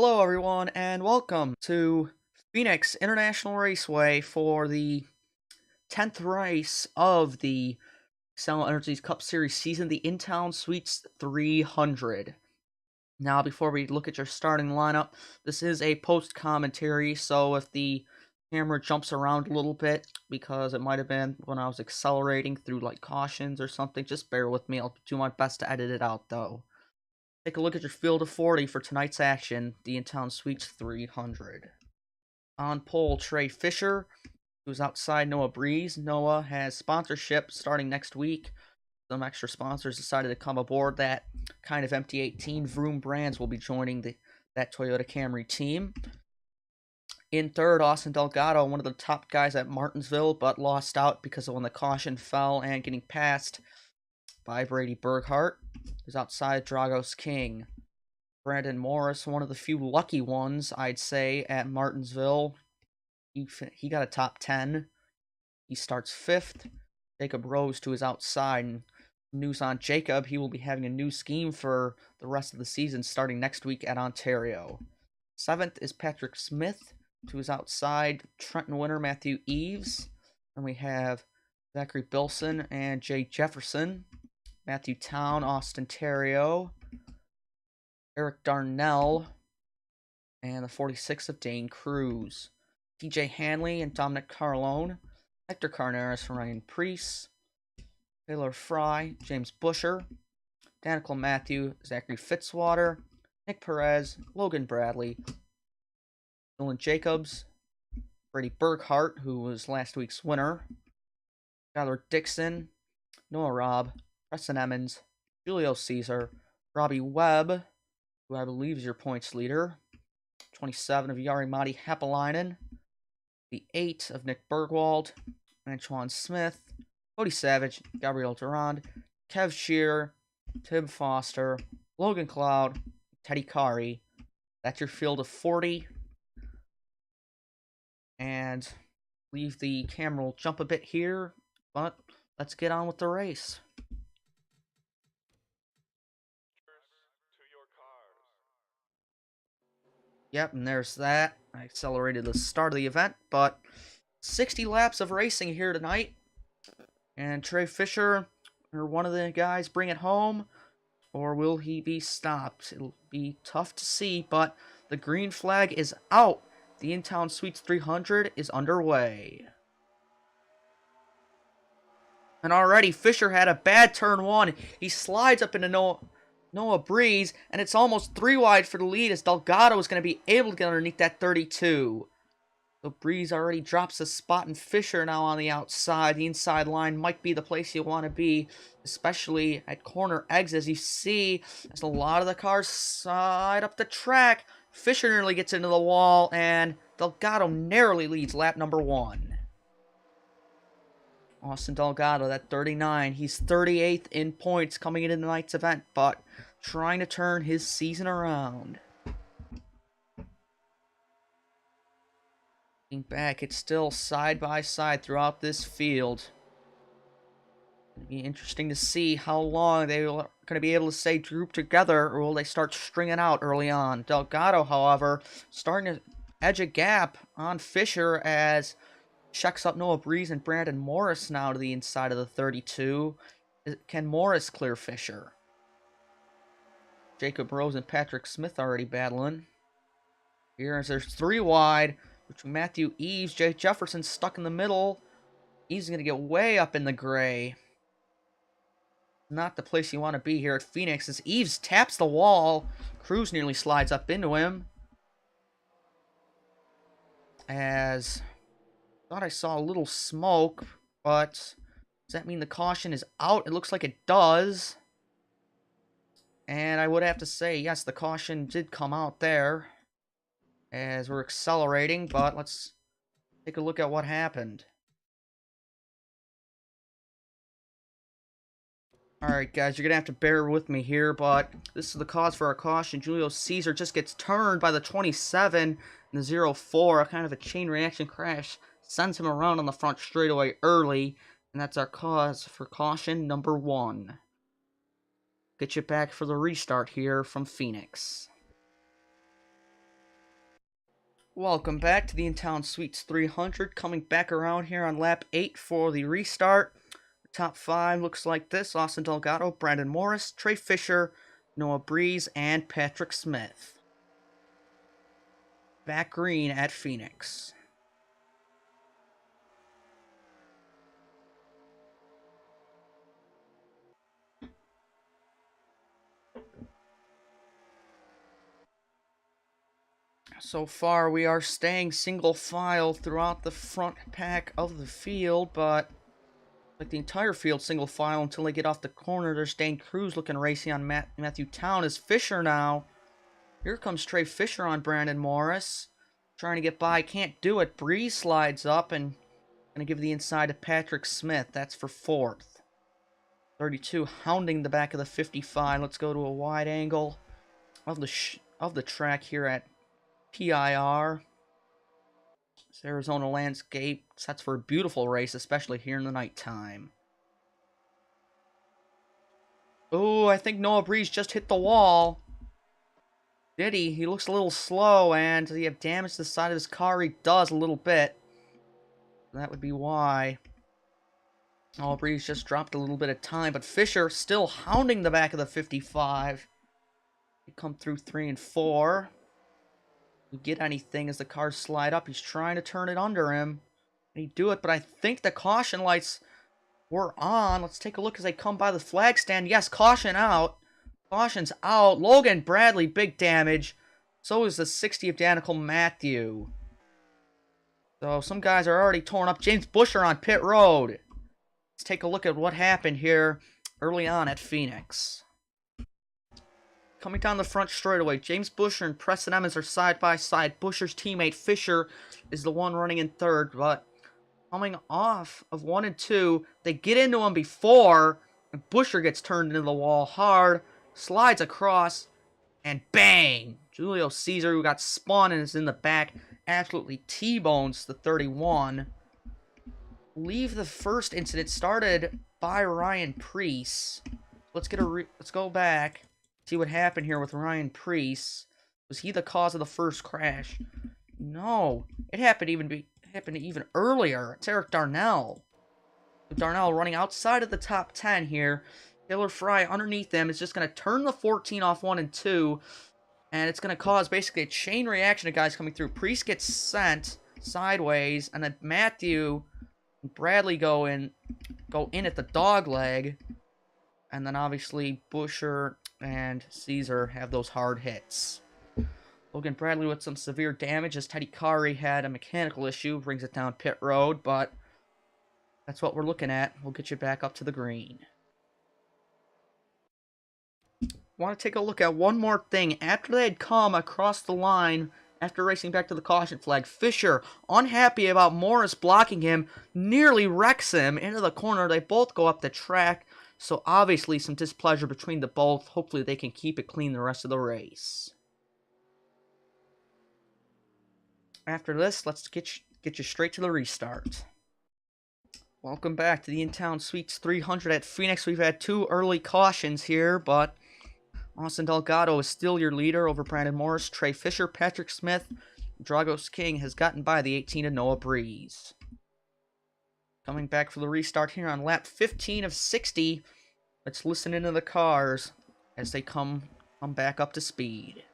Hello, everyone, and welcome to Phoenix International Raceway for the 10th race of the Xcel Energy's Cup Series season, the InTowne Suites 300. Now, before we look at your starting lineup, this is a post-commentary, so if the camera jumps around a little bit, because it might have been when I was accelerating through, like, cautions or something, just bear with me. I'll do my best to edit it out, though. Take a look at your field of 40 for tonight's action, the InTowne Suites 300. On pole, Trey Fisher, who's outside Noah Breeze. Noah has sponsorship starting next week. Some extra sponsors decided to come aboard that kind of empty 18. Vroom Brands will be joining that Toyota Camry team. In third, Austin Delgado, one of the top guys at Martinsville, but lost out because of when the caution fell and getting passed by Brady Berghardt, who's outside Dragos King. Brandon Morris, one of the few lucky ones, I'd say, at Martinsville. He got a top 10. He starts 5th. Jacob Rose to his outside. And news on Jacob, he will be having a new scheme for the rest of the season starting next week at Ontario. 7th is Patrick Smith to his outside. Trenton winner Matthew Eves. And we have Zachary Bilson and Jay Jefferson. Matthew Town, Austin Terrio, Eric Darnell, and the 46th of Dane Cruz. TJ Hanley and Dominic Carlone, Hector Carneras, Ryan Priest, Taylor Fry, James Busher, Danica Matthew, Zachary Fitzwater, Nick Perez, Logan Bradley, Dylan Jacobs, Brady Berghardt, who was last week's winner, Skylar Dixon, Noah Robb, Preston Emmons, Julio Caesar, Robbie Webb, who I believe is your points leader, 27 of Yari-Matti Hapalainen, the 8 of Nick Bergwald, Antoine Smith, Cody Savage, Gabriel Durand, Kev Shearer, Tim Foster, Logan Cloud, Teddy Kari. That's your field of 40. And leave the camera will jump a bit here, but let's get on with the race. Yep, and there's that. I accelerated the start of the event, but 60 laps of racing here tonight. And Trey Fisher, or one of the guys, bring it home, or will he be stopped? It'll be tough to see, but the green flag is out. The InTowne Suites 300 is underway. And already, Fisher had a bad turn 1. He slides up into Noah Breeze, and it's almost 3 wide for the lead as Delgado is going to be able to get underneath that 32. So Breeze already drops a spot, and Fisher now on the outside. The inside line might be the place you want to be, especially at corner exits. As you see, as a lot of the cars side up the track, Fisher nearly gets into the wall, and Delgado narrowly leads lap number 1. Austin Delgado, that 39. He's 38th in points coming into tonight's event, but trying to turn his season around. Looking back, it's still side by side throughout this field. It'll be interesting to see how long they are going to be able to stay grouped together, or will they start stringing out early on. Delgado, however, starting to edge a gap on Fisher as checks up Noah Breeze and Brandon Morris now to the inside of the 32. Can Morris clear Fisher? Jacob Rose and Patrick Smith already battling. Here as there's 3 wide between Matthew Eves. Jay Jefferson stuck in the middle. Eves is going to get way up in the gray. Not the place you want to be here at Phoenix as Eves taps the wall. Cruz nearly slides up into him. As thought I saw a little smoke, but does that mean the caution is out? It looks like it does. And I would have to say, yes, the caution did come out there as we're accelerating, but let's take a look at what happened. Alright, guys, you're going to have to bear with me here, but this is the cause for our caution. Julio Caesar just gets turned by the 27 and the 04, a kind of a chain reaction crash. Sends him around on the front straightaway early, and that's our cause for caution number 1. Get you back for the restart here from Phoenix. Welcome back to the InTowne Suites 300, coming back around here on lap 8 for the restart. The top 5 looks like this: Austin Delgado, Brandon Morris, Trey Fisher, Noah Breeze, and Patrick Smith. Back green at Phoenix. So far, we are staying single file throughout the front pack of the field, but like the entire field single file until they get off the corner. There's Dane Cruz looking racy on Matthew Town. Is Fisher now. Here comes Trey Fisher on Brandon Morris. Trying to get by, can't do it. Breeze slides up and gonna give the inside to Patrick Smith. That's for 4th. 32 hounding the back of the 55. Let's go to a wide angle of the track here at PIR. This Arizona landscape sets for a beautiful race, especially here in the nighttime. Oh, I think Noah Breeze just hit the wall. Did he? He looks a little slow, and does he have damage to the side of his car? He does a little bit. That would be why. Noah Breeze just dropped a little bit of time, but Fisher still hounding the back of the 55. He come through 3 and 4. You get anything as the cars slide up. He's trying to turn it under him. And he'd do it, but I think the caution lights were on. Let's take a look as they come by the flag stand. Yes, caution out. Caution's out. Logan Bradley, big damage. So is the 60 of Danica Matthew. So some guys are already torn up. James Busher on pit road. Let's take a look at what happened here early on at Phoenix. Coming down the front straightaway, James Busher and Preston Emmons are side by side. Busher's teammate Fisher is the one running in 3rd, but coming off of 1 and 2, they get into him before, and Busher gets turned into the wall hard, slides across, and bang! Julio Caesar, who got spun and is in the back, absolutely T-bones the 31. I believe the first incident started by Ryan Preece. Let's go back. See what happened here with Ryan Preece. Was he the cause of the first crash? No. It happened even earlier. It's Eric Darnell. Darnell running outside of the top 10 here. Taylor Fry underneath them is just going to turn the 14 off 1 and 2. And it's going to cause basically a chain reaction of guys coming through. Preece gets sent sideways. And then Matthew and Bradley go in at the dog leg. And then obviously Busher and Caesar have those hard hits. Logan Bradley with some severe damage as Teddy Kari had a mechanical issue, brings it down pit road, but that's what we're looking at. We'll get you back up to the green. Want to take a look at one more thing. After they had come across the line, after racing back to the caution flag, Fisher, unhappy about Morris blocking him, nearly wrecks him into the corner. They both go up the track. So obviously some displeasure between the both. Hopefully they can keep it clean the rest of the race. After this, let's get you straight to the restart. Welcome back to the InTowne Suites 300 at Phoenix. We've had 2 early cautions here, but Austin Delgado is still your leader over Brandon Morris. Trey Fisher, Patrick Smith, Dragos King has gotten by the 18 of Noah Breeze. Coming back for the restart here on lap 15 of 60. Let's listen into the cars as they come back up to speed.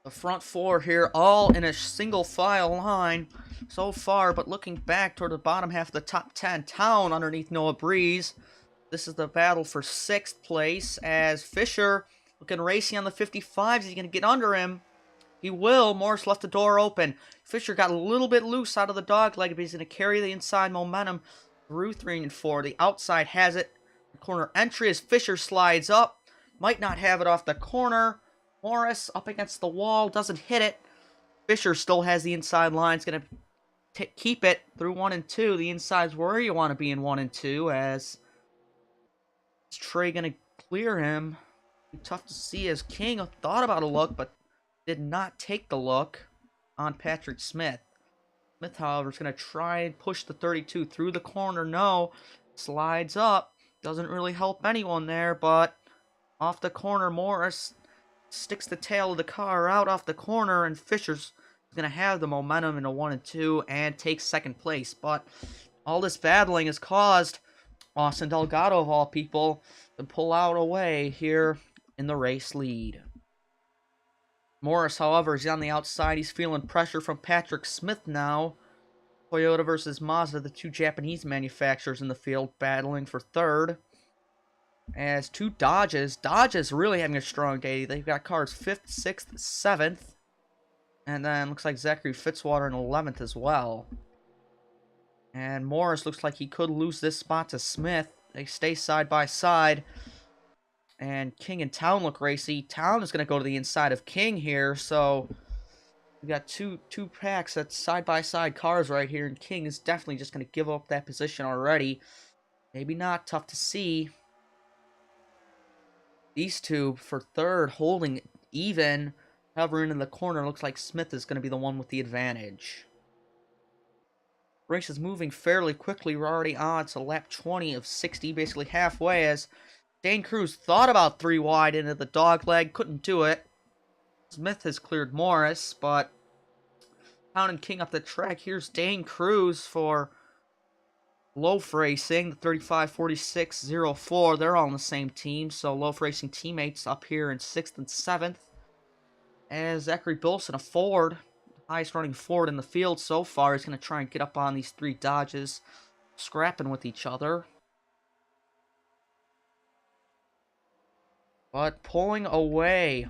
The front 4 here, all in a single file line so far, but looking back toward the bottom half of the top 10, Town underneath Noah Breeze. This is the battle for 6th place as Fisher looking racy on the 55s. He's going to get under him. He will. Morris left the door open. Fisher got a little bit loose out of the dog leg, but he's going to carry the inside momentum through 3 and 4. The outside has it. The corner entry as Fisher slides up. Might not have it off the corner. Morris up against the wall, doesn't hit it. Fisher still has the inside line. It's going to keep it through 1 and 2. The inside's where you want to be in 1 and 2, as is Trey going to clear him? Tough to see, as King thought about a look, but did not take the look on Patrick Smith. Smith, however, is going to try and push the 32 through the corner. No, slides up. Doesn't really help anyone there, but off the corner, Morris sticks the tail of the car out off the corner, and Fisher's going to have the momentum in a 1 and 2 and take second place. But all this battling has caused Austin Delgado, of all people, to pull out away here in the race lead. Morris, however, is on the outside. He's feeling pressure from Patrick Smith now. Toyota versus Mazda, the two Japanese manufacturers in the field, battling for third. As two Dodges really having a strong day. They've got cars 5th, 6th, 7th. And then looks like Zachary Fitzwater in 11th as well. And Morris looks like he could lose this spot to Smith. They stay side by side. And King and Town look racy. Town is going to go to the inside of King here, so we got two packs that's side-by-side cars right here, and King is definitely just going to give up that position already. Maybe not, tough to see. These two for third, holding even, hovering in the corner. Looks like Smith is going to be the one with the advantage. Race is moving fairly quickly. We're already on to lap 20 of 60, basically halfway, as Dane Cruz thought about 3 wide into the dog leg, couldn't do it. Smith has cleared Morris, but Town and King up the track. Here's Dane Cruz for Loaf Racing, the 354604. They're all on the same team, so Loaf Racing teammates up here in 6th and 7th. As Zachary Bilson, a Ford, highest running Ford in the field so far, is going to try and get up on these 3 Dodges, scrapping with each other. But pulling away,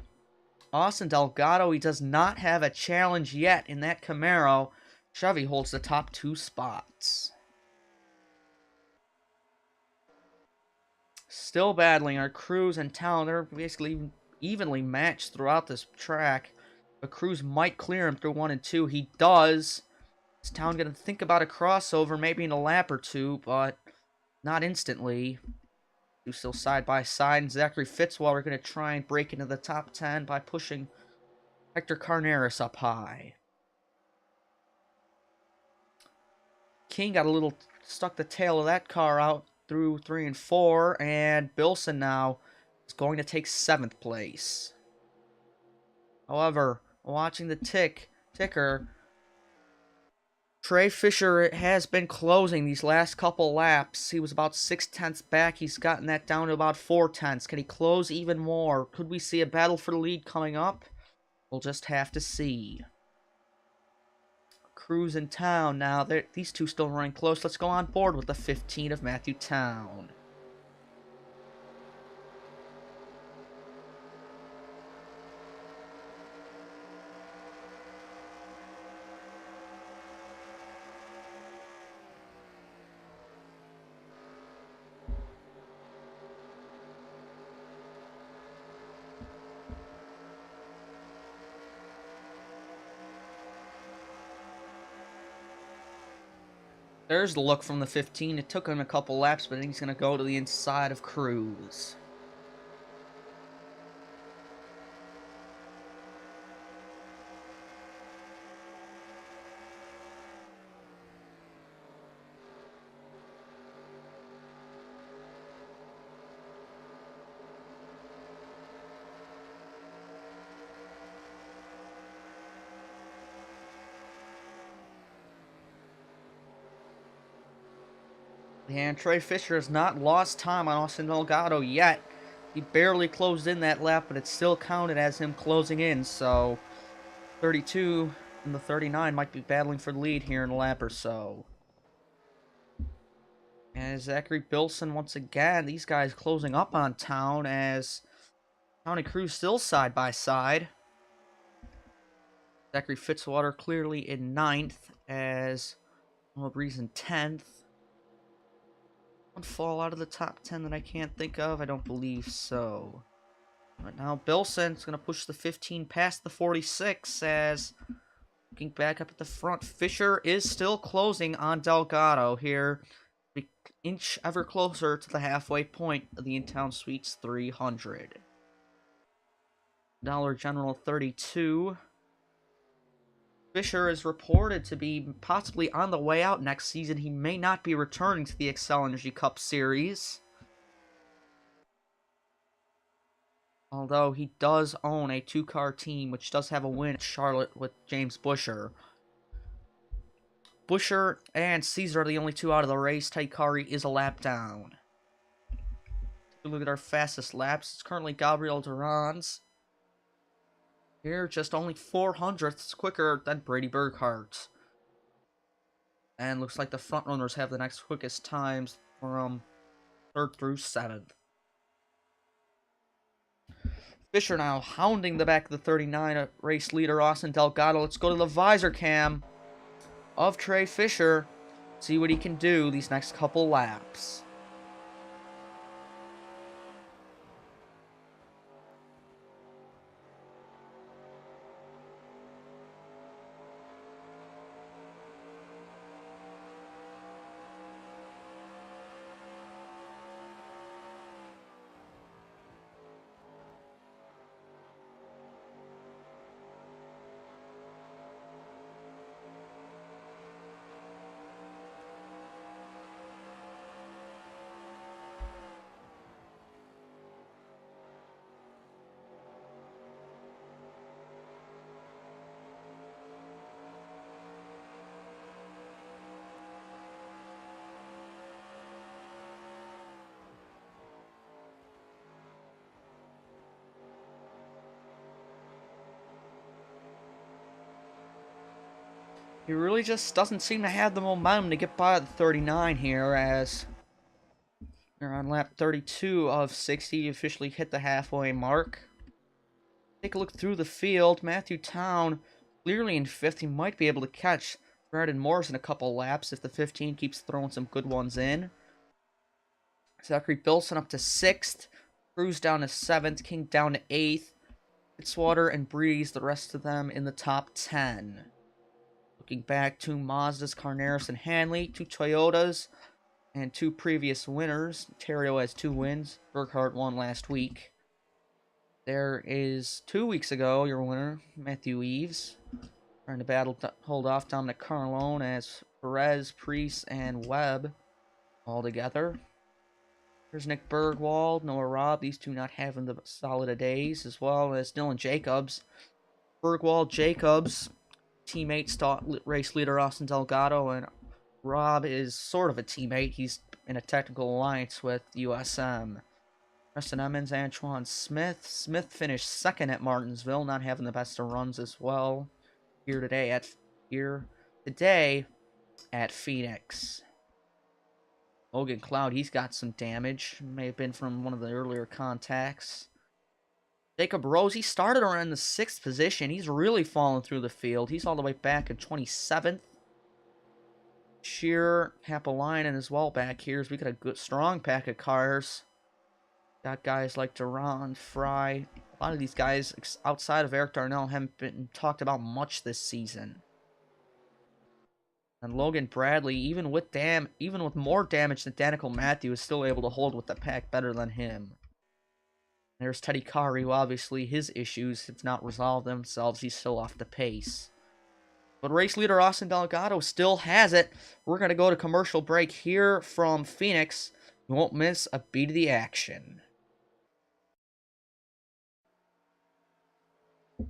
Austin Delgado, he does not have a challenge yet in that Camaro. Chevy holds the top 2 spots. Still battling our Cruz and Town. They're basically evenly matched throughout this track. But Cruz might clear him through 1 and 2. He does. Is Town going to think about a crossover, maybe in a lap or 2, but not instantly. Two still side by side, and Zachary Fitzwater going to try and break into the top 10 by pushing Hector Carneris up high. King got a little stuck the tail of that car out through 3 and 4, and Bilson now is going to take 7th place. However, watching the ticker, Trey Fisher has been closing these last couple laps. He was about 6/10 back. He's gotten that down to about 4/10. Can he close even more? Could we see a battle for the lead coming up? We'll just have to see. Cruz in Town now. These two still running close. Let's go on board with the 15 of Matthew Town. There's the look from the 15. It took him a couple laps, but I think he's going to go to the inside of Cruz. And Trey Fisher has not lost time on Austin Delgado yet. He barely closed in that lap, but it still counted as him closing in. So 32 and the 39 might be battling for the lead here in a lap or so. And Zachary Bilson once again, these guys closing up on Town, as Town and Cruz still side by side. Zachary Fitzwater clearly in 9th, as Breeze in 10th. One fall out of the top 10 that I can't think of? I don't believe so. But now Bilson's going to push the 15 past the 46, as Looking back up at the front, Fisher is still closing on Delgado here. We inch ever closer to the halfway point of the InTowne Suites 300. Dollar General 32. Fisher is reported to be possibly on the way out next season. He may not be returning to the Xcel Energy Cup Series. Although he does own a two-car team, which does have a win at Charlotte with James Buescher. Buescher and Caesar are the only two out of the race. Taikari is a lap down. Look at our fastest laps. It's currently Gabriel Duran's. Here, just only 400ths quicker than Brady Burghardt. And looks like the front runners have the next quickest times from 3rd through 7th. Fisher now hounding the back of the 39 race leader, Austin Delgado. Let's go to the visor cam of Trey Fisher. See what he can do these next couple laps. He really just doesn't seem to have the momentum to get by the 39 here, as we're on lap 32 of 60, officially hit the halfway mark. Take a look through the field. Matthew Town clearly in 5th. He might be able to catch Brandon Morris in a couple laps if the 15 keeps throwing some good ones in. Zachary Bilson up to 6th. Cruz down to 7th. King down to 8th. Fitzwater and Breeze, the rest of them in the top 10. Looking back, 2 Mazdas, Carneros and Hanley, 2 Toyotas, and 2 previous winners. Terrio has 2 wins. Burghardt won last week. There is 2 weeks ago, your winner, Matthew Eves. Trying to hold off Dominic Carlone as Perez, Priest, and Webb all together. There's Nick Bergwald, Noah Robb, these two not having the solid of days, as well as Dylan Jacobs. Bergwald, Jacobs, teammates to race leader Austin Delgado, and Robb is sort of a teammate. He's in a technical alliance with USM. Preston Emmons, Antoine Smith. Smith finished 2nd at Martinsville, not having the best of runs as well. Here today at Phoenix. Logan Cloud, he's got some damage. May have been from one of the earlier contacts. Jacob Rose, he started around the 6th position. He's really fallen through the field. He's all the way back in 27th. Shearer, Happalainen as well back here. So we got a good, strong pack of cars. Got guys like Duran, Fry. A lot of these guys outside of Eric Darnell haven't been talked about much this season. And Logan Bradley, even with more damage than Danica Matthew, is still able to hold with the pack better than him. There's Teddy Kari, who obviously his issues have not resolved themselves. He's still off the pace. But race leader Austin Delgado still has it. We're going to go to commercial break here from Phoenix. You won't miss a beat of the action.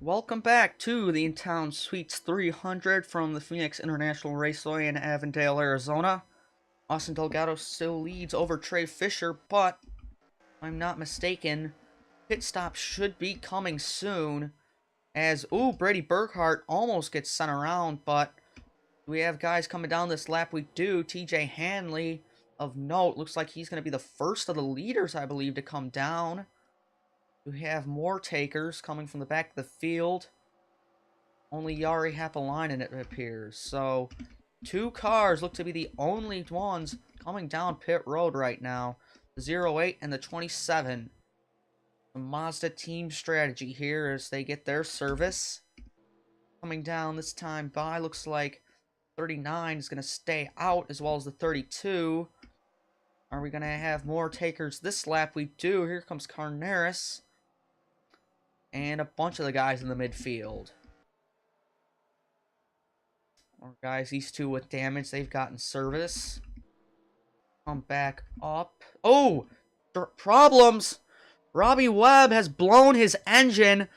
Welcome back to the InTowne Suites 300 from the Phoenix International Raceway in Avondale, Arizona. Austin Delgado still leads over Trey Fisher, but if I'm not mistaken, pit stop should be coming soon. As, Brady Burghardt almost gets sent around, but we have guys coming down this lap. We do. TJ Hanley, of note, looks like he's going to be the first of the leaders, I believe, to come down. We have more takers coming from the back of the field. Only Jari Happalainen, it appears. So, 2 cars look to be the only ones coming down pit road right now. The 08 and the 27. The Mazda team strategy here as they get their service. coming down this time by. Looks like 39 is going to stay out, as well as the 32. Are we going to have more takers this lap? We do. Here comes Carneris. And a bunch of the guys in the midfield. More guys, these two with damage. They've gotten service. Come back up. Oh! Problems! Robbie Webb has blown his engine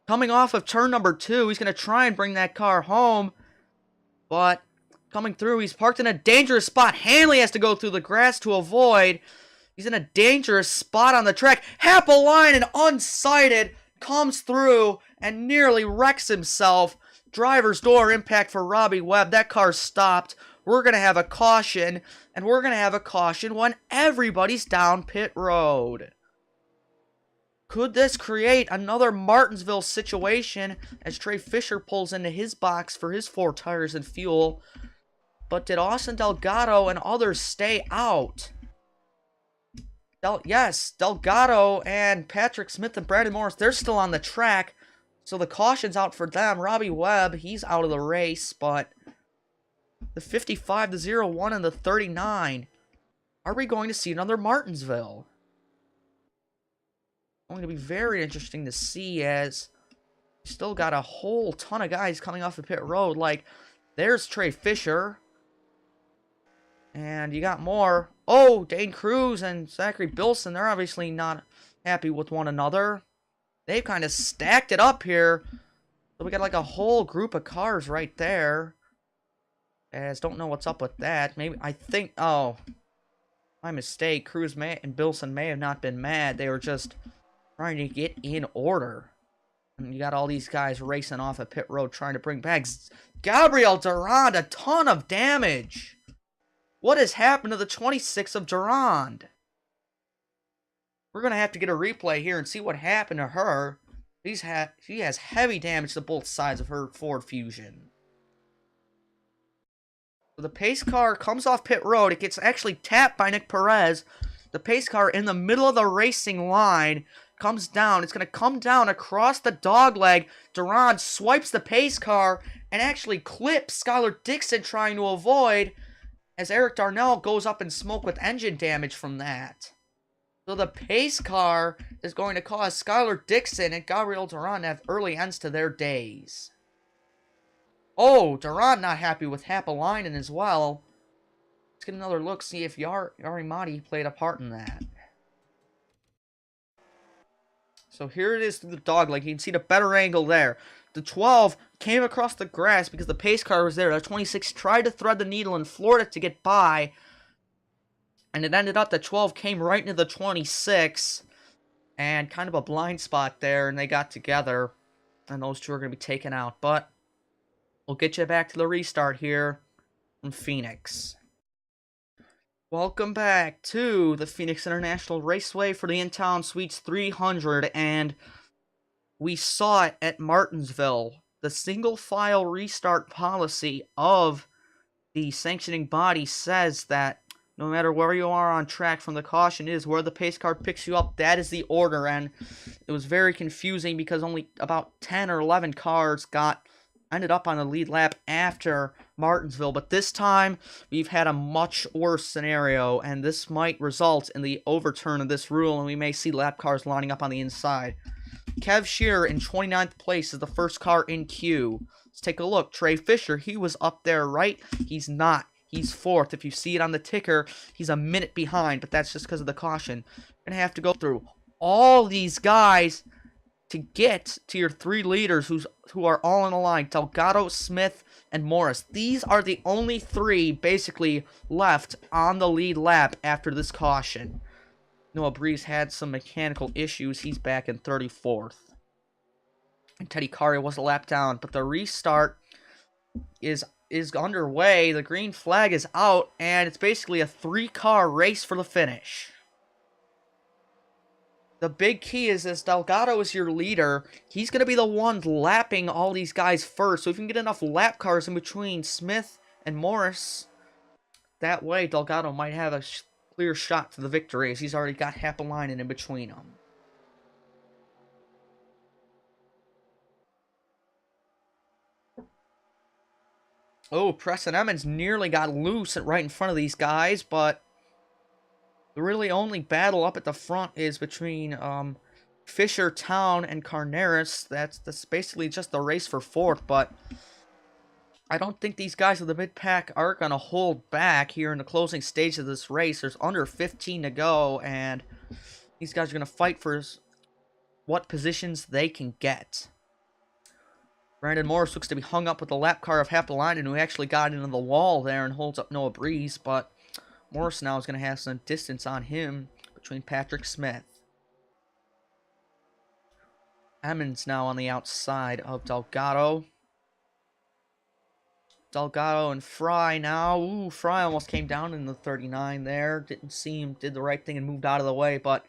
coming off of turn number 2. He's going to try and bring that car home. But coming through, he's parked in a dangerous spot. Hanley has to go through the grass to avoid. He's in a dangerous spot on the track. Happalainen, unsighted, comes through and nearly wrecks himself. Driver's door impact for Robbie Webb. That car stopped. We're going to have a caution. And we're going to have a caution when everybody's down pit road. Could this create another Martinsville situation as Trey Fisher pulls into his box for his 4 tires and fuel? But did Austin Delgado and others stay out? Yes, Delgado and Patrick Smith and Brandon Morris, they're still on the track. So the caution's out for them. Robbie Webb, he's out of the race, but the 55, the 01, and the 39. Are we going to see another Martinsville? Going to be very interesting to see, as we still got a whole ton of guys coming off the pit road. Like, there's Trey Fisher. And you got more. Oh, Dane Cruz and Zachary Bilson, they're obviously not happy with one another. They've kind of stacked it up here. So we got like a whole group of cars right there. As don't know what's up with that. Maybe, I think, oh, my mistake. Cruz and Bilson may have not been mad. They were just trying to get in order. And you got all these guys racing off a pit road trying to bring back Gabriel Durand, a ton of damage. What has happened to the 26 of Durand? We're going to have to get a replay here and see what happened to her. She has heavy damage to both sides of her Ford Fusion. So the pace car comes off pit road. It gets actually tapped by Nick Perez. The pace car in the middle of the racing line comes down. It's going to come down across the dogleg. Durand swipes the pace car and actually clips Skylar Dixon trying to avoid, as Eric Darnell goes up in smoke with engine damage from that. So the pace car is going to cause Skylar Dixon and Gabriel Durand to have early ends to their days. Oh, Durand not happy with Happalainen as well. Let's get another look, see if Yari Madi played a part in that. So here it is through the dogleg. You can see the better angle there. The 12 came across the grass because the pace car was there. The 26 tried to thread the needle and floored it to get by. And it ended up that 12 came right into the 26. And kind of a blind spot there. And they got together. And those two are going to be taken out. But we'll get you back to the restart here from Phoenix. Welcome back to the Phoenix International Raceway for the InTowne Suites 300. And we saw it at Martinsville. The single file restart policy of the sanctioning body says that no matter where you are on track from the caution is where the pace car picks you up, that is the order. And it was very confusing because only about 10 or 11 cars ended up on the lead lap after Martinsville. But this time, we've had a much worse scenario, and this might result in the overturn of this rule, and we may see lap cars lining up on the inside. Kev Shearer in 29th place is the first car in queue. Let's take a look. Trey Fisher, he was up there, right? He's not. He's 4th. If you see it on the ticker, he's a minute behind, but that's just because of the caution. You're going to have to go through all these guys to get to your 3 leaders who are all in a line. Delgado, Smith, and Morris. These are the only 3 basically left on the lead lap after this caution. Noah Breeze had some mechanical issues. He's back in 34th. And Teddy Kari was a lap down, but the restart is underway. The green flag is out, and it's basically a 3-car race for the finish. The big key is this: Delgado is your leader. He's going to be the one lapping all these guys first. So if you can get enough lap cars in between Smith and Morris, that way Delgado might have a clear shot for the victory, as he's already got Happalainen in between them. Oh, Preston Emmons nearly got loose right in front of these guys, but the really only battle up at the front is between Fisher, Town, and Carneris. That's basically just the race for fourth, but I don't think these guys with the mid-pack are going to hold back here in the closing stage of this race. There's under 15 to go, and these guys are going to fight for what positions they can get. Brandon Morris looks to be hung up with the lap car of Happalainen, who actually got into the wall there and holds up Noah Breeze, but Morris now is going to have some distance on him between Patrick Smith. Emmons now on the outside of Delgado. Delgado and Fry now. Ooh, Fry almost came down in the 39 there. Did the right thing and moved out of the way, but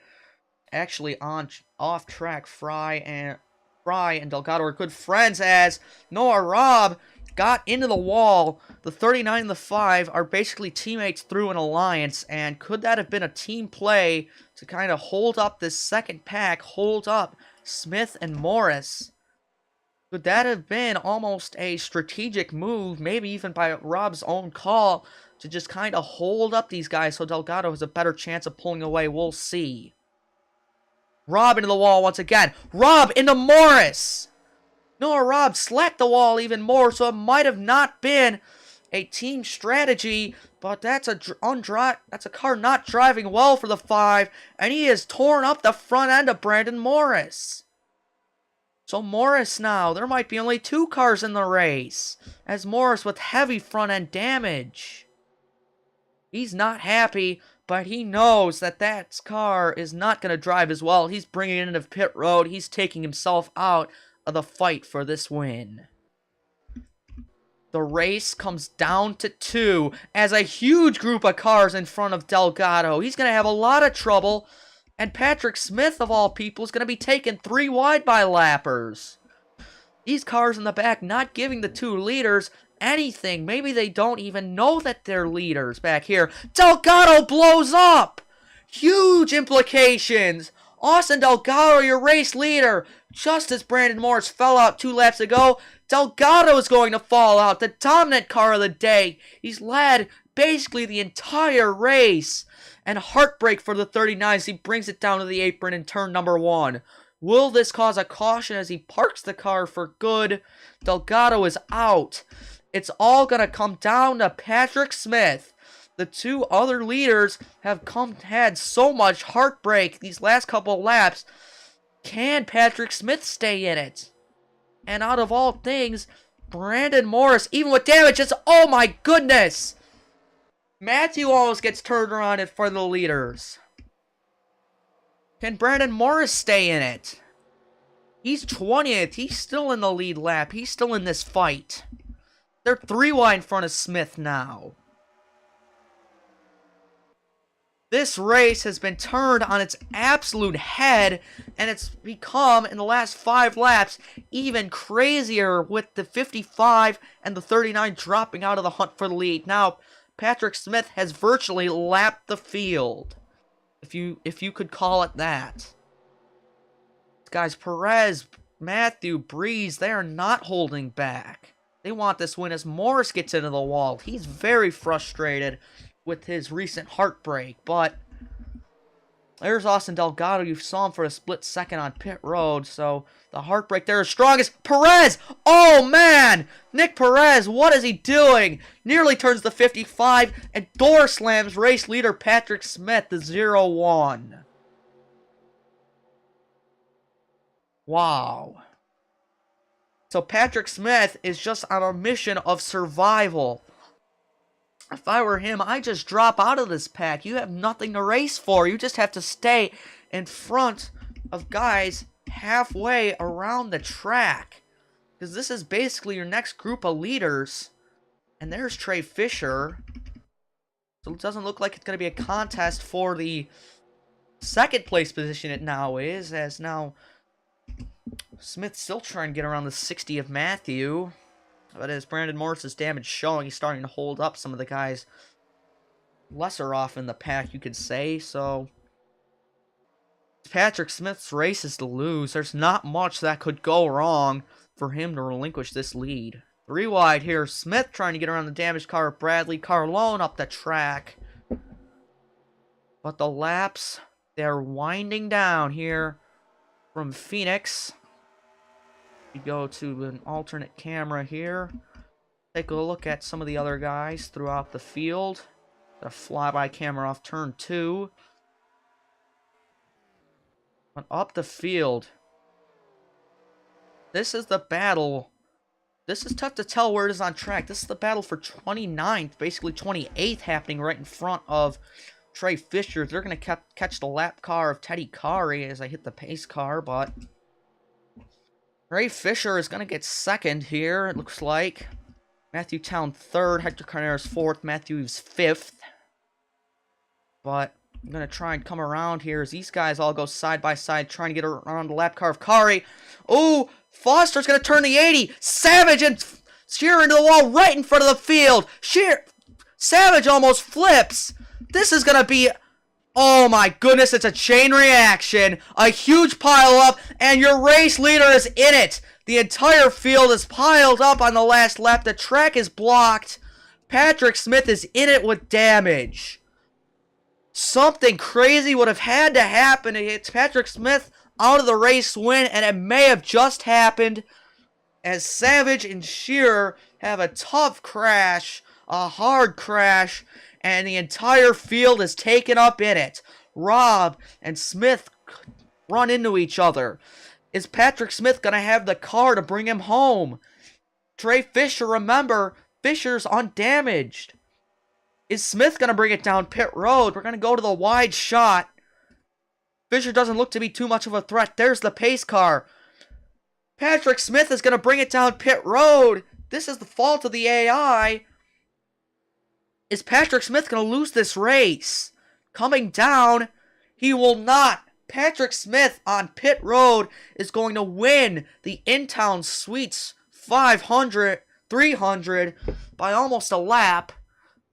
actually off track, Fry and Delgado are good friends as Noah Robb got into the wall. The 39 and the 5 are basically teammates through an alliance, and could that have been a team play to kind of hold up this second pack, hold up Smith and Morris? Could that have been almost a strategic move, maybe even by Robb's own call, to just kind of hold up these guys so Delgado has a better chance of pulling away? We'll see. Robb into the wall once again. Robb into Morris. Noah Robb slacked the wall even more, so it might have not been a team strategy, but that's a car not driving well for the 5, and he has torn up the front end of Brandon Morris. So Morris now, there might be only 2 cars in the race, as Morris with heavy front end damage. He's not happy, but he knows that that car is not going to drive as well. He's bringing it into pit road. He's taking himself out of the fight for this win. The race comes down to 2 as a huge group of cars in front of Delgado. He's going to have a lot of trouble, and Patrick Smith, of all people, is going to be taken 3 wide by lappers. These cars in the back not giving the 2 leaders anything. Maybe they don't even know that they're leaders back here. Delgado blows up! Huge implications! Austin Delgado, your race leader. Just as Brandon Morris fell out 2 laps ago, Delgado is going to fall out. The dominant car of the day. He's led basically the entire race. And heartbreak for the 39 as he brings it down to the apron in turn number 1. Will this cause a caution as he parks the car for good? Delgado is out. It's all going to come down to Patrick Smith. The 2 other leaders have had so much heartbreak these last couple laps. Can Patrick Smith stay in it? And out of all things, Brandon Morris, even with damage, oh my goodness! Matthew almost gets turned around in front of the leaders. Can Brandon Morris stay in it? He's 20th. He's still in the lead lap. He's still in this fight. They're 3 wide in front of Smith now. This race has been turned on its absolute head, and it's become, in the last 5 laps, even crazier with the 55 and the 39 dropping out of the hunt for the lead. Now, Patrick Smith has virtually lapped the field, if you could call it that. Guys, Perez, Matthew, Breeze, they are not holding back. They want this win as Morris gets into the wall. He's very frustrated with his recent heartbreak, but there's Austin Delgado. You saw him for a split second on pit road, so the heartbreak there is strongest. Perez! Oh, man! Nick Perez, what is he doing? Nearly turns the 55 and door slams race leader Patrick Smith, the 0-1. Wow. So Patrick Smith is just on a mission of survival. If I were him, I'd just drop out of this pack. You have nothing to race for. You just have to stay in front of guys halfway around the track. Because this is basically your next group of leaders. And there's Trey Fisher. So it doesn't look like it's going to be a contest for the second place position it now is. As now Smith's still trying to get around the 60 of Matthew. But as Brandon Morris's damage showing, he's starting to hold up some of the guys lesser off in the pack, you could say. So Patrick Smith's race is to lose. There's not much that could go wrong for him to relinquish this lead. 3 wide here. Smith trying to get around the damaged car of Bradley. Carlone up the track. But the laps, they're winding down here from Phoenix. We go to an alternate camera here. Take a look at some of the other guys throughout the field. A flyby camera off turn 2. But up the field. This is the battle. This is tough to tell where it is on track. This is the battle for 29th, basically 28th, happening right in front of Trey Fisher. They're going to catch the lap car of Teddy Kari as I hit the pace car, but Trey Fisher is going to get second here, it looks like. Matthew Town third, Hector Carneros fourth, Matthews fifth. But I'm going to try and come around here as these guys all go side by side trying to get around the lap car of Kari. Oh, Foster's going to turn the 80. Savage and Shearer into the wall right in front of the field. Savage almost flips. This is going to be... Oh my goodness, it's a chain reaction. A huge pile up, and your race leader is in it. The entire field is piled up on the last lap. The track is blocked. Patrick Smith is in it with damage. Something crazy would have had to happen to get Patrick Smith out of the race win, and it may have just happened as Savage and Shearer have a tough crash, a hard crash, and the entire field is taken up in it. Rob and Smith run into each other. Is Patrick Smith going to have the car to bring him home? Trey Fisher, remember, Fisher's undamaged. Is Smith going to bring it down pit road? We're going to go to the wide shot. Fisher doesn't look to be too much of a threat. There's the pace car. Patrick Smith is going to bring it down pit road. This is the fault of the AI. Is Patrick Smith going to lose this race? Coming down, he will not. Patrick Smith on pit road is going to win the InTowne Suites 300 by almost a lap.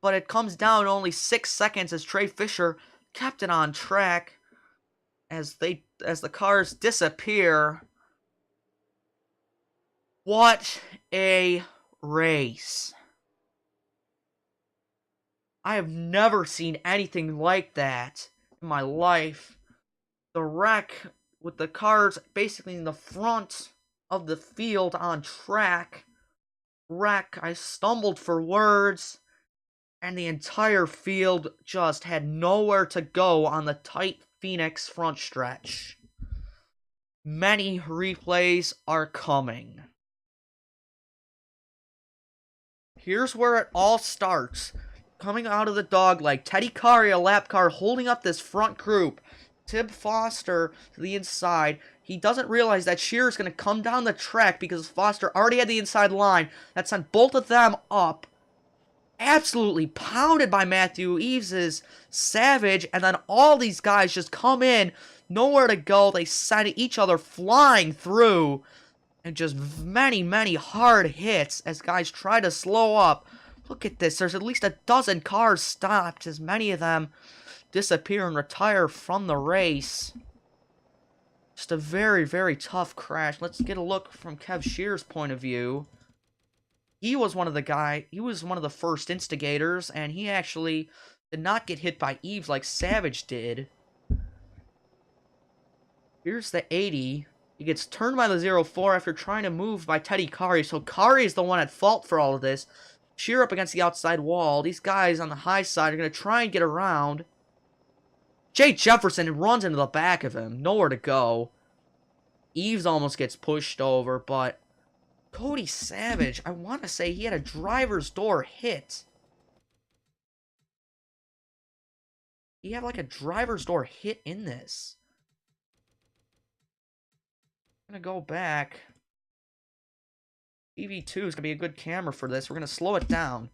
But it comes down only 6 seconds as Trey Fisher kept it on track as the cars disappear. What a race. I have never seen anything like that in my life. The wreck with the cars basically in the front of the field on track. Wreck, I stumbled for words. And the entire field just had nowhere to go on the tight Phoenix front stretch. Many replays are coming. Here's where it all starts. Coming out of the dogleg, Teddy Kari, a lap car, holding up this front group. Tib Foster to the inside. He doesn't realize that Shearer's going to come down the track because Foster already had the inside line. That sent both of them up. Absolutely pounded by Matthew Eves' Savage, and then all these guys just come in, nowhere to go. They send each other flying through, and just many, many hard hits as guys try to slow up. Look at this, there's at least a dozen cars stopped, as many of them disappear and retire from the race. Just a very, very tough crash. Let's get a look from Kev Shearer's point of view. He was one of the first instigators, and he actually did not get hit by Eves like Savage did. Here's the 80. He gets turned by the 04 after trying to move by Teddy Kari, so Kari is the one at fault for all of this. Shearer up against the outside wall. These guys on the high side are going to try and get around. Jay Jefferson runs into the back of him. Nowhere to go. Eves almost gets pushed over, but Cody Savage, I want to say he had a driver's door hit. He had like a driver's door hit in this. I'm going to go back. TV2 is going to be a good camera for this. We're going to slow it down.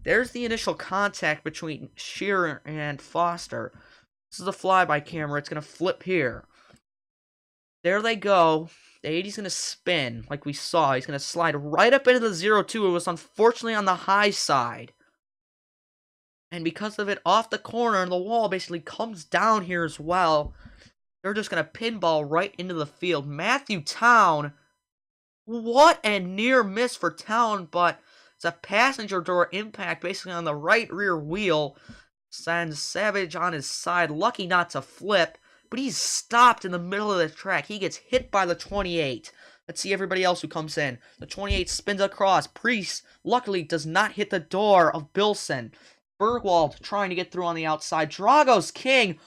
There's the initial contact between Shearer and Foster. This is a flyby camera. It's going to flip here. There they go. The 80's going to spin, like we saw. He's going to slide right up into the 02. It was unfortunately on the high side. And because of it, off the corner, and the wall basically comes down here as well. They're just going to pinball right into the field. Matthew Town What a near miss for Town, but it's a passenger door impact basically on the right rear wheel. Sends Savage on his side, lucky not to flip, but he's stopped in the middle of the track. He gets hit by the 28. Let's see everybody else who comes in. The 28 spins across. Priest, luckily, does not hit the door of Bilson. Bergwald trying to get through on the outside. Drago's King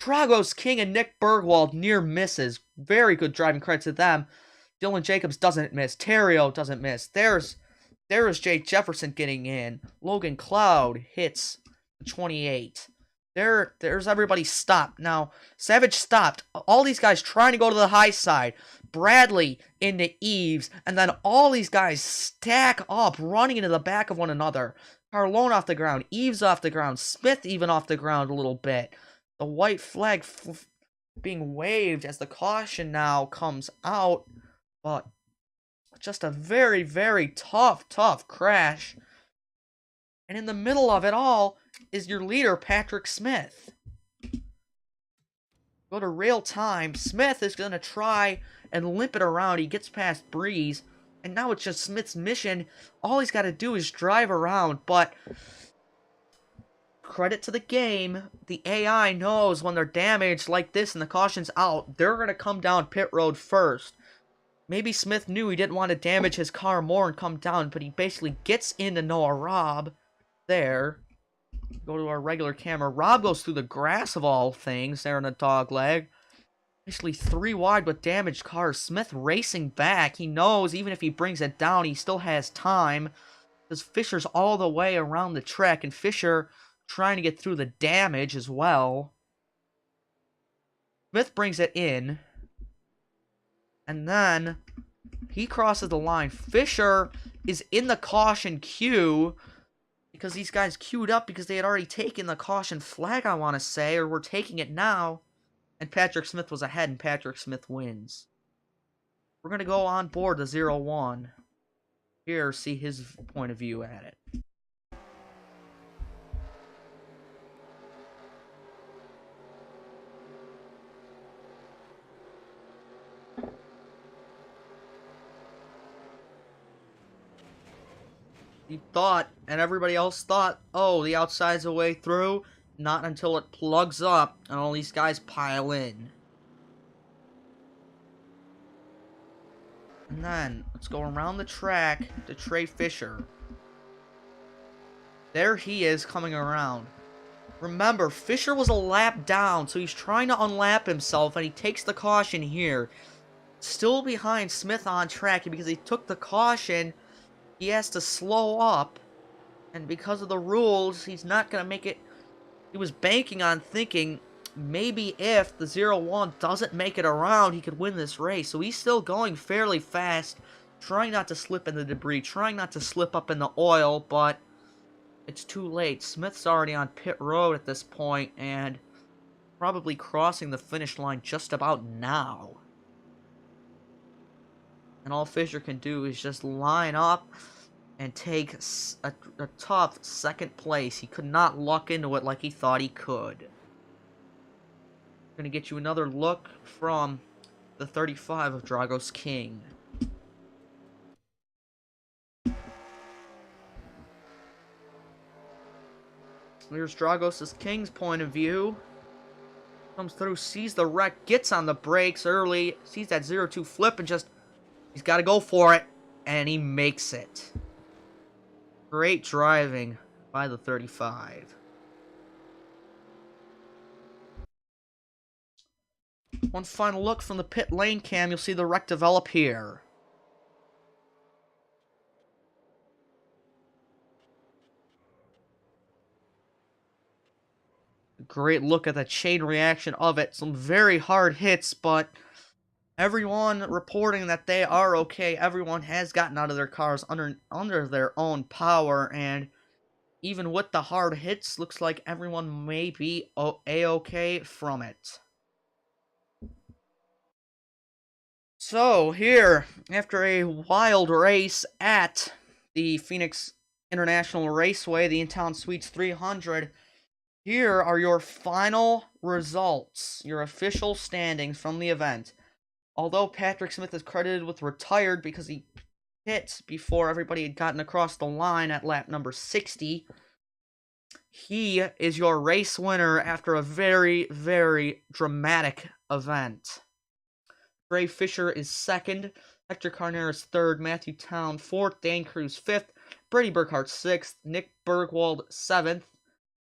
and Nick Bergwald near misses. Very good driving, credit to them. Dylan Jacobs doesn't miss. Terrio doesn't miss. There's Jake Jefferson getting in. Logan Cloud hits 28. There's everybody stopped. Now, Savage stopped. All these guys trying to go to the high side. Bradley into Eves. And then all these guys stack up, running into the back of one another. Carlone off the ground. Eves off the ground. Smith even off the ground a little bit. The white flag being waved as the caution now comes out. But just a very, very tough crash. And in the middle of it all is your leader, Patrick Smith. Go to real time. Smith is going to try and limp it around. He gets past Breeze. And now it's just Smith's mission. All he's got to do is drive around. But credit to the game, the AI knows when they're damaged like this and the caution's out, they're going to come down pit road first. Maybe Smith knew he didn't want to damage his car more and come down, but he basically gets into Noah Robb there. Go to our regular camera. Robb goes through the grass of all things there in a dog leg. Basically 3 wide with damaged cars. Smith racing back. He knows even if he brings it down, he still has time. Because Fisher's all the way around the track, and Fisher trying to get through the damage as well. Smith brings it in. And then he crosses the line. Fisher is in the caution queue because these guys queued up because they had already taken the caution flag, I want to say, or were taking it now. And Patrick Smith was ahead, and Patrick Smith wins. We're going to go on board the 0-1. Here, see his point of view at it. He thought, and everybody else thought, oh, the outside's the way through. Not until it plugs up, and all these guys pile in. And then, let's go around the track to Trey Fisher. There he is coming around. Remember, Fisher was a lap down, so he's trying to unlap himself, and he takes the caution here. Still behind Smith on track, because he took the caution, he has to slow up, and because of the rules, he's not going to make it. He was banking on thinking maybe if the 0-1 doesn't make it around, he could win this race. So he's still going fairly fast, trying not to slip in the debris, trying not to slip up in the oil, but it's too late. Smith's already on pit road at this point, and probably crossing the finish line just about now. And all Fisher can do is just line up and take a tough second place. He could not luck into it like he thought he could. I'm going to get you another look from the 35 of Drago's King. Here's Dragos' King's point of view. Comes through, sees the wreck, gets on the brakes early, sees that 0-2 flip, and just, he's got to go for it, and he makes it. Great driving by the 35. One final look from the pit lane cam, you'll see the wreck develop here. Great look at the chain reaction of it. Some very hard hits, but everyone reporting that they are okay. Everyone has gotten out of their cars under their own power, and even with the hard hits, looks like everyone may be a-okay from it. So, here, after a wild race at the Phoenix International Raceway, the InTowne Suites 300, here are your final results, your official standings from the event. Although Patrick Smith is credited with retired because he hit before everybody had gotten across the line at lap number 60, he is your race winner after a very, very dramatic event. Ray Fisher is second, Hector Carneras third, Matthew Town fourth, Dan Cruz fifth, Brady Burkhart sixth, Nick Bergwald seventh,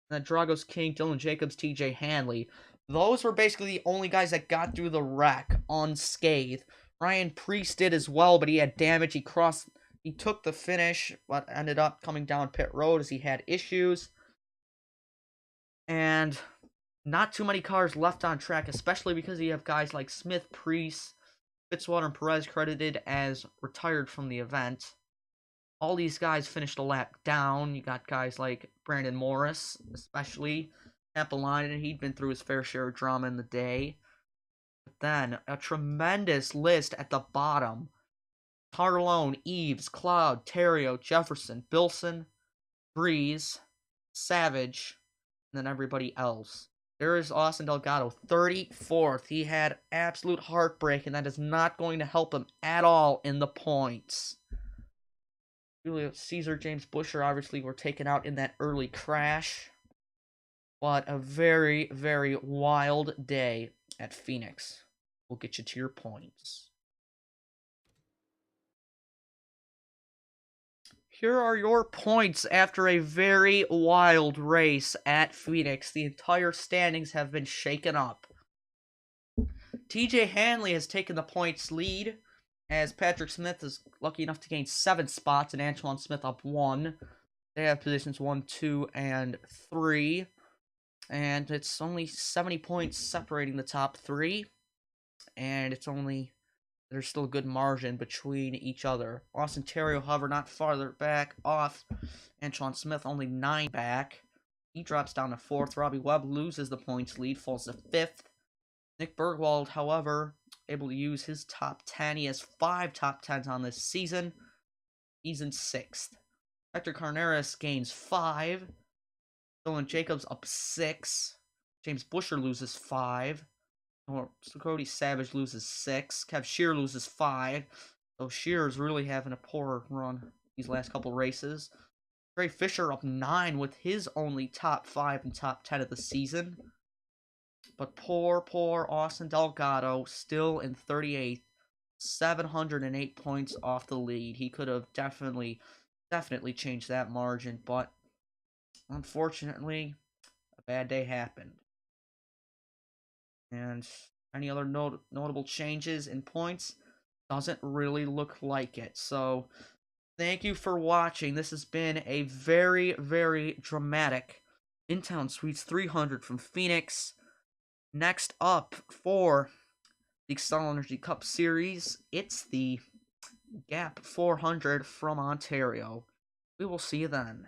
and then Dragos King, Dylan Jacobs, TJ Hanley. Those were basically the only guys that got through the wreck unscathed. Ryan Preece did as well, but he had damage. He took the finish, but ended up coming down pit road as he had issues. And not too many cars left on track, especially because you have guys like Smith, Preece, Fitzwater, and Perez credited as retired from the event. All these guys finished a lap down. You got guys like Brandon Morris, especially Appolina. He'd been through his fair share of drama in the day. But then a tremendous list at the bottom. Carlone, Eves, Cloud, Terrio, Jefferson, Bilson, Breeze, Savage, and then everybody else. There is Austin Delgado, 34th. He had absolute heartbreak, and that is not going to help him at all in the points. Julio Caesar, James Buescher obviously were taken out in that early crash. But a very, very wild day at Phoenix. We'll get you to your points. Here are your points after a very wild race at Phoenix. The entire standings have been shaken up. TJ Hanley has taken the points lead, as Patrick Smith is lucky enough to gain 7 spots, and Antoine Smith up 1. They have positions 1, 2, and 3. And it's only 70 points separating the top 3. And there's still a good margin between each other. Austin Terrio, however, not farther back off. Antoine Smith only 9 back. He drops down to 4th. Robbie Webb loses the points lead, falls to 5th. Nick Bergwald, however, able to use his top 10. He has 5 top 10s on this season. He's in 6th. Hector Carneras gains 5. Dylan Jacobs up 6. James Buescher loses 5. Cody Savage loses 6. Kev Shear loses 5. So Shear's really having a poor run these last couple races. Ray Fisher up 9 with his only top 5 and top 10 of the season. But poor Austin Delgado still in 38th. 708 points off the lead. He could have definitely changed that margin, but unfortunately, a bad day happened. And any other notable changes in points? Doesn't really look like it. So, thank you for watching. This has been a very, very dramatic InTowne Suites 300 from Phoenix. Next up for the Xcel Energy Cup Series, it's the Gap 400 from Ontario. We will see you then.